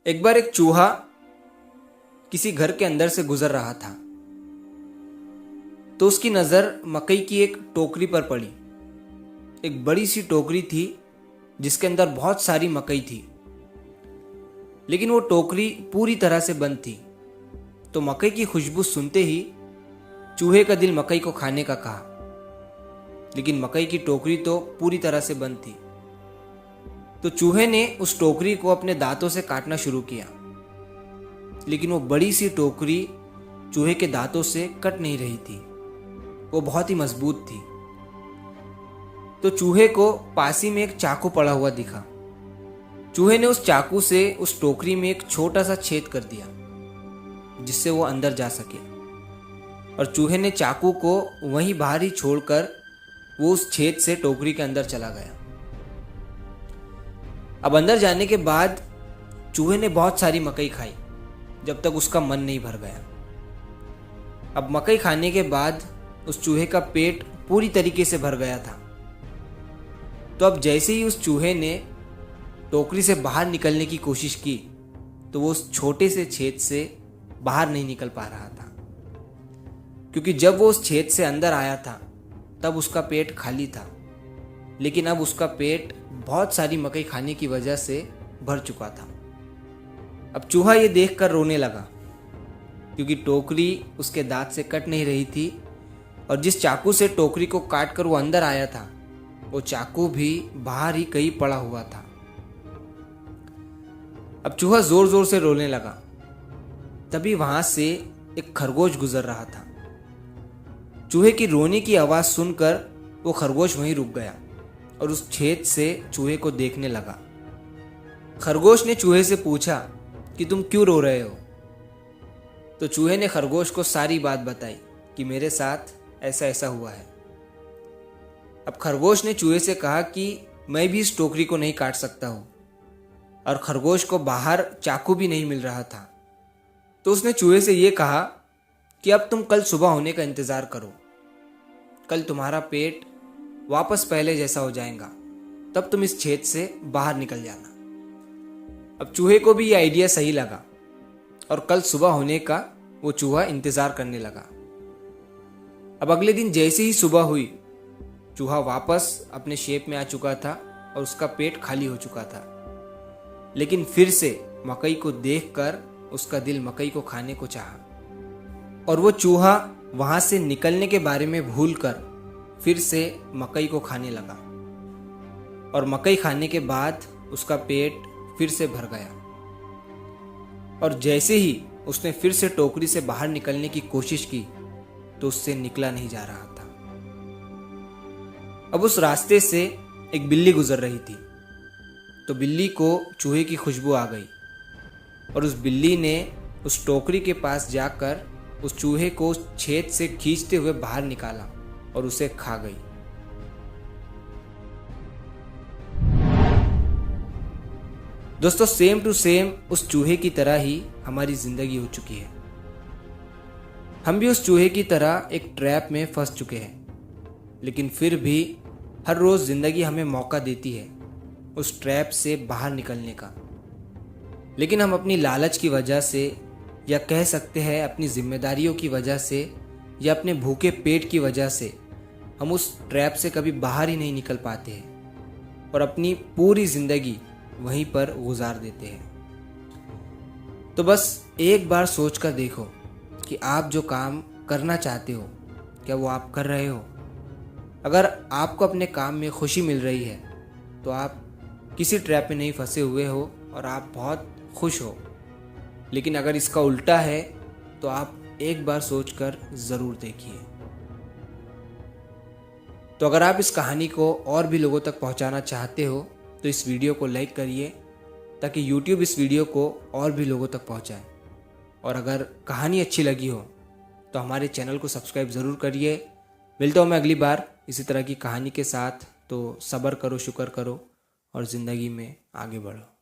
एक बार एक चूहा किसी घर के अंदर से गुजर रहा था तो उसकी नज़र मकई की एक टोकरी पर पड़ी। एक बड़ी सी टोकरी थी जिसके अंदर बहुत सारी मकई थी, लेकिन वो टोकरी पूरी तरह से बंद थी। तो मकई की खुशबू सुनते ही चूहे का दिल मकई को खाने का कहा, लेकिन मकई की टोकरी तो पूरी तरह से बंद थी। तो चूहे ने उस टोकरी को अपने दांतों से काटना शुरू किया, लेकिन वो बड़ी सी टोकरी चूहे के दांतों से कट नहीं रही थी। वो बहुत ही मजबूत थी। तो चूहे को पास ही में एक चाकू पड़ा हुआ दिखा। चूहे ने उस चाकू से उस टोकरी में एक छोटा सा छेद कर दिया जिससे वो अंदर जा सके, और चूहे ने चाकू को वहीं बाहर ही छोड़कर वो उस छेद से टोकरी के अंदर चला गया। अब अंदर जाने के बाद चूहे ने बहुत सारी मकई खाई जब तक उसका मन नहीं भर गया। अब मकई खाने के बाद उस चूहे का पेट पूरी तरीके से भर गया था। तो अब जैसे ही उस चूहे ने टोकरी से बाहर निकलने की कोशिश की तो वो उस छोटे से छेद से बाहर नहीं निकल पा रहा था, क्योंकि जब वो उस छेद से अंदर आया था तब उसका पेट खाली था, लेकिन अब उसका पेट बहुत सारी मकई खाने की वजह से भर चुका था। अब चूहा ये देखकर रोने लगा, क्योंकि टोकरी उसके दांत से कट नहीं रही थी, और जिस चाकू से टोकरी को काट कर वो अंदर आया था वो चाकू भी बाहर ही कहीं पड़ा हुआ था। अब चूहा जोर जोर से रोने लगा। तभी वहां से एक खरगोश गुजर रहा था। चूहे की रोने की आवाज सुनकर वो खरगोश वहीं रुक गया और उस छेद से चूहे को देखने लगा। खरगोश ने चूहे से पूछा कि तुम क्यों रो रहे हो? तो चूहे ने खरगोश को सारी बात बताई कि मेरे साथ ऐसा ऐसा हुआ है। अब खरगोश ने चूहे से कहा कि मैं भी इस टोकरी को नहीं काट सकता हूं, और खरगोश को बाहर चाकू भी नहीं मिल रहा था। तो उसने चूहे से यह कहा कि अब तुम कल सुबह होने का इंतजार करो। कल तुम्हारा पेट वापस पहले जैसा हो जाएगा, तब तुम इस छेद से बाहर निकल जाना। अब चूहे को भी यह आइडिया सही लगा, और कल सुबह होने का वो चूहा इंतजार करने लगा। अब अगले दिन जैसे ही सुबह हुई, चूहा वापस अपने शेप में आ चुका था और उसका पेट खाली हो चुका था, लेकिन फिर से मकई को देखकर उसका दिल मकई को खाने को चाहा, और वो चूहा वहां से निकलने के बारे में भूलकर फिर से मकई को खाने लगा, और मकई खाने के बाद उसका पेट फिर से भर गया। और जैसे ही उसने फिर से टोकरी से बाहर निकलने की कोशिश की तो उससे निकला नहीं जा रहा था। अब उस रास्ते से एक बिल्ली गुजर रही थी। तो बिल्ली को चूहे की खुशबू आ गई, और उस बिल्ली ने उस टोकरी के पास जाकर उस चूहे को उस छेद से खींचते हुए बाहर निकाला और उसे खा गई। दोस्तों, सेम टू सेम उस चूहे की तरह ही हमारी जिंदगी हो चुकी है। हम भी उस चूहे की तरह एक ट्रैप में फंस चुके हैं, लेकिन फिर भी हर रोज जिंदगी हमें मौका देती है उस ट्रैप से बाहर निकलने का। लेकिन हम अपनी लालच की वजह से, या कह सकते हैं अपनी जिम्मेदारियों की वजह से, या अपने भूखे पेट की वजह से हम उस ट्रैप से कभी बाहर ही नहीं निकल पाते हैं और अपनी पूरी जिंदगी वहीं पर गुजार देते हैं। तो बस एक बार सोच कर देखो कि आप जो काम करना चाहते हो, क्या वो आप कर रहे हो? अगर आपको अपने काम में खुशी मिल रही है तो आप किसी ट्रैप में नहीं फंसे हुए हो और आप बहुत खुश हो। लेकिन अगर इसका उल्टा है तो आप एक बार सोचकर ज़रूर देखिए। तो अगर आप इस कहानी को और भी लोगों तक पहुंचाना चाहते हो तो इस वीडियो को लाइक करिए, ताकि YouTube इस वीडियो को और भी लोगों तक पहुंचाए। और अगर कहानी अच्छी लगी हो तो हमारे चैनल को सब्सक्राइब ज़रूर करिए। मिलता हूँ मैं अगली बार इसी तरह की कहानी के साथ। तो सब्र करो, शुक्र करो और ज़िंदगी में आगे बढ़ो।